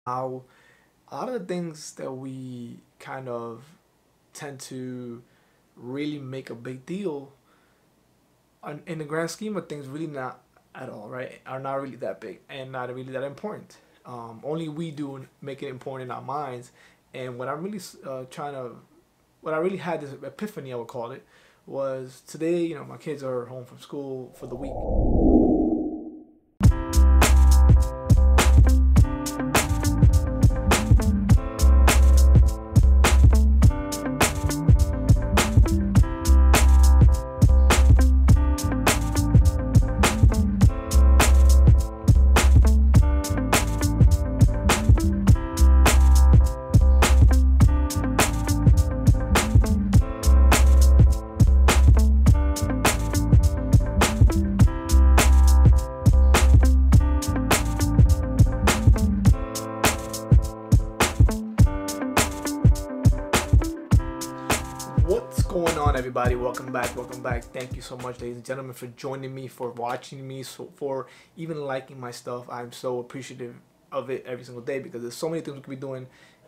how a lot of the things that we kind of tend to really make a big deal in the grand scheme of things really not at all, right, are not really that big and not really that important. Only we do make it important in our minds. And what I'm really what I really had this epiphany, I would call it, was today. My kids are home from school for the week. What's going on, everybody? Welcome back. Welcome back. Thank you so much, ladies and gentlemen, for joining me, for watching me, for even liking my stuff. I'm so appreciative of it every single day because there's so many things we could be doing,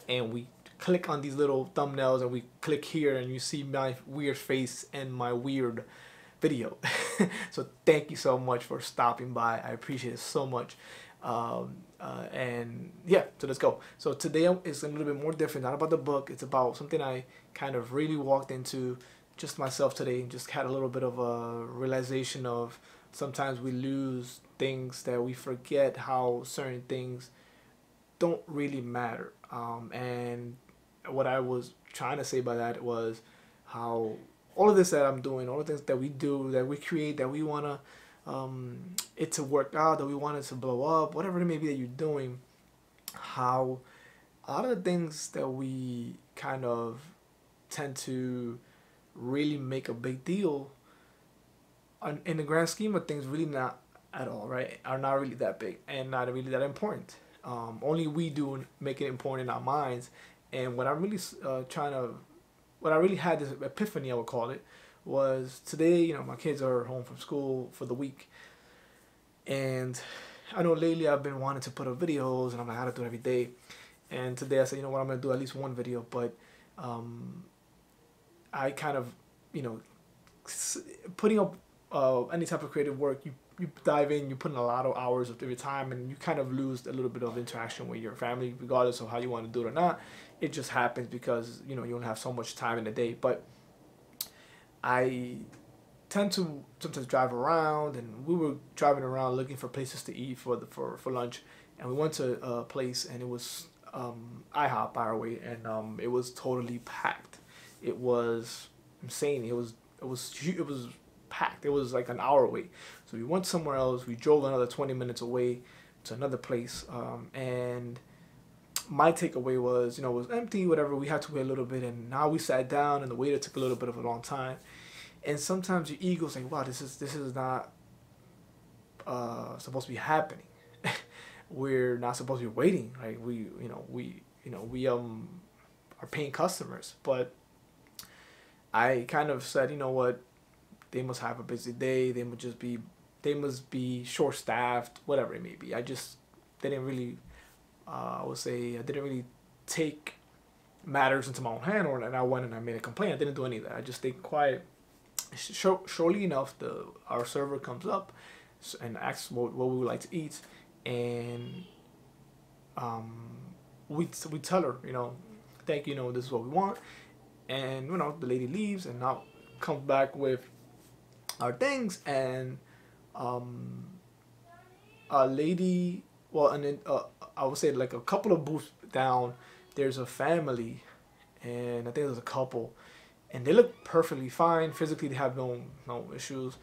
and we click on these little thumbnails and we click here and you see my weird face and my weird video. So thank you so much for stopping by. I appreciate it so much. And yeah, so let's go. So today is a little bit more different, not about the book. It's about something I kind of really walked into just myself today, and just had a little bit of a realization of sometimes we lose things, that we forget how certain things don't really matter. And what I was trying to say by that was how all of this that I'm doing, all the things that we do, that we create, that we want to it to work out, that we want it to blow up, whatever it may be that you're doing, how a lot of the things that we kind of tend to really make a big deal in the grand scheme of things really not at all, right, are not really that big and not really that important. Only we do make it important in our minds. And what I'm really what I really had this epiphany, I would call it, was today. My kids are home from school for the week, and I know lately I've been wanting to put up videos, and I'm like, I gotta do it every day. And today I said, you know what, I'm gonna do at least one video. But I kind of, you know, putting up any type of creative work, you dive in, you put in a lot of hours of your time, and you kind of lose a little bit of interaction with your family, regardless of how you want to do it or not. It just happens because you only have so much time in the day. But I tend to sometimes drive around, and we were driving around looking for places to eat for lunch, and we went to a place, and it was IHOP by our way, and it was totally packed. It was insane. It was packed. It was like an hour away. So we went somewhere else. We drove another 20 minutes away to another place, and my takeaway was, it was empty, whatever. We had to wait a little bit, and now we sat down, and the waiter took a little bit of a long time. And sometimes your ego's like, wow, this is not supposed to be happening. We're not supposed to be waiting. Like we are paying customers. But I kind of said, you know what, they must have a busy day. They must be short staffed, whatever it may be. I just didn't really, I would say, I didn't really take matters into my own hand, and I went and I made a complaint. I didn't do any of that. I just stayed quiet. Surely enough, our server comes up and asks what we would like to eat, and we tell her, thank you, this is what we want, and the lady leaves, and now comes back with our things, and a lady, well, and then I would say like a couple of booths down, there's a family, and I think there's a couple, and they look perfectly fine physically. They have no issues.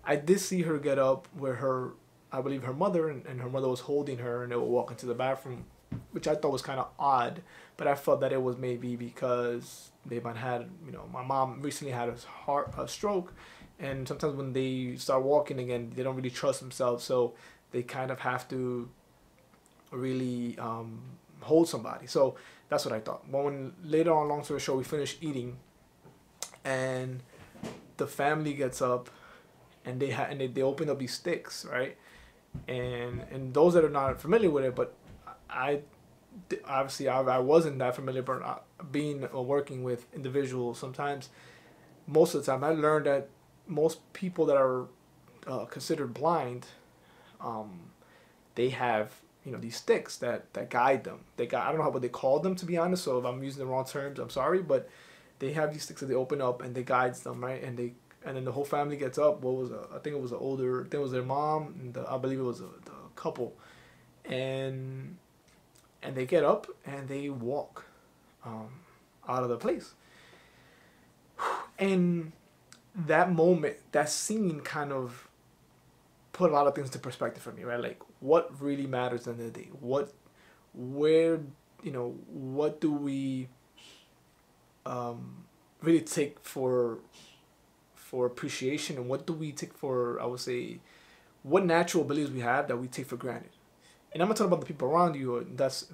I did see her get up where I believe her mother and her mother was holding her, and they were walking to the bathroom, which I thought was kind of odd. But I felt that it was maybe because they might had, my mom recently had a stroke, and sometimes when they start walking again, they don't really trust themselves, so they kind of have to really hold somebody. So that's what I thought. But when later on, long story short, we finished eating, and the family gets up, and they open up these sticks, right? And those that are not familiar with it, but I obviously I wasn't that familiar, but being working with individuals, sometimes, most of the time, I learned that most people that are considered blind, um, they have, these sticks that guide them. I don't know what they call them, to be honest. So if I'm using the wrong terms, I'm sorry, but they have these sticks that they open up and they guides them, right? And then the whole family gets up. I think it was I think it was their mom, and I believe it was the couple, and they get up and they walk out of the place. And that moment, that scene, kind of put a lot of things into perspective for me, right? Like, what really matters in the day? What do we really take for appreciation, and what do we take for, I would say, what natural abilities we have that we take for granted? And I'm not talking about the people around you. That's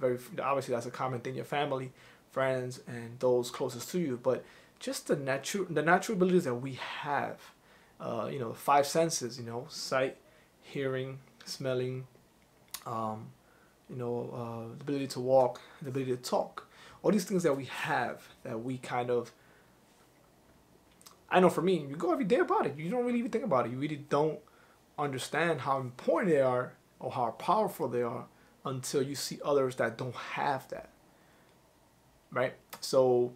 obviously that's a common thing, your family, friends, and those closest to you. But just the natural abilities that we have, five senses, sight, hearing, smelling, the ability to walk, the ability to talk. All these things that we have, that we kind of, I know for me, you go every day about it. You don't really even think about it. You really don't understand how important they are or how powerful they are until you see others that don't have that, right? So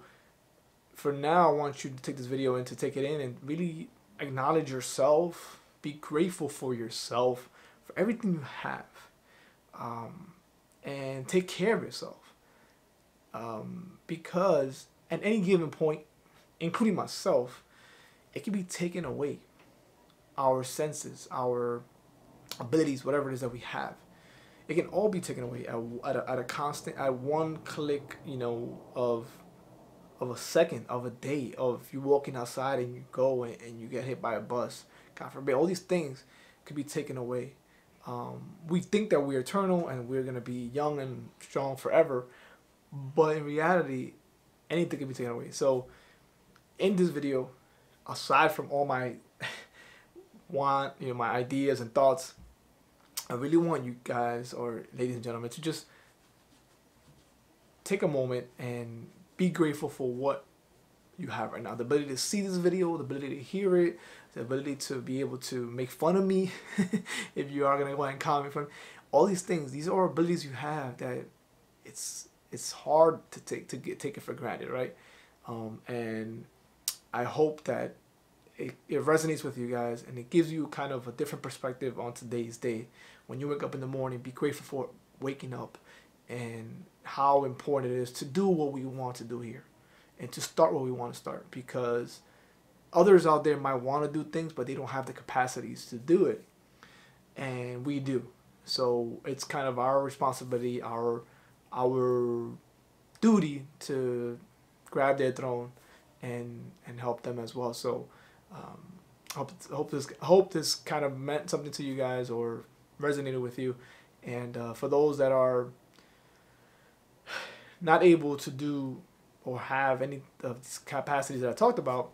for now, I want you to take this video and to take it in and really acknowledge yourself. Be grateful for yourself, for everything you have, and take care of yourself. Because at any given point, including myself, it can be taken away. Our senses, our abilities, whatever it is that we have, it can all be taken away at one click, of a second, of a day, of you walking outside and you go and you get hit by a bus. God forbid, all these things could be taken away. We think that we're eternal and we're going to be young and strong forever, but in reality, anything can be taken away. So in this video, aside from all my my ideas and thoughts, I really want you guys, or ladies and gentlemen, to just take a moment and be grateful for what you have right now. The ability to see this video, the ability to hear it, the ability to be able to make fun of me if you are gonna go ahead and comment fun. All these things, these are abilities you have that it's hard to take it for granted, right? And I hope that it resonates with you guys, and it gives you kind of a different perspective on today's day. When you wake up in the morning, be grateful for waking up and how important it is to do what we want to do here and to start what we want to start, because others out there might want to do things, but they don't have the capacities to do it, and we do. So it's kind of our responsibility, our duty to grab their throne and help them as well. So hope this kind of meant something to you guys or resonated with you. And for those that are not able to do or have any of these capacities that I talked about,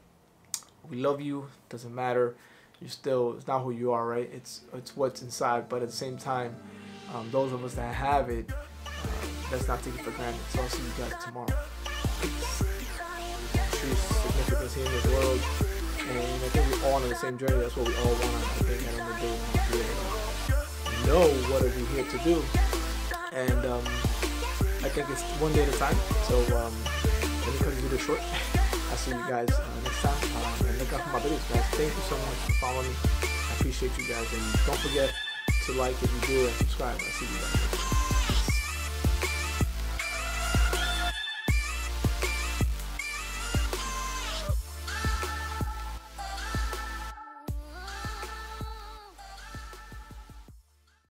we love you. Doesn't matter. You're still, it's not who you are, right? It's what's inside. But at the same time, those of us that have it, let's not take it for granted. So I'll see you guys tomorrow. True significance here in this world, and I think we're all on the same journey. That's what we all want. I think at the end of the day, we want to know what are we here to do, and I think it's one day at a time. So let me cut this video short. I'll see you guys next time, and look out for my videos, guys. Thank you so much for following me. I appreciate you guys, and don't forget to like if you do and subscribe. I'll see you guys next time.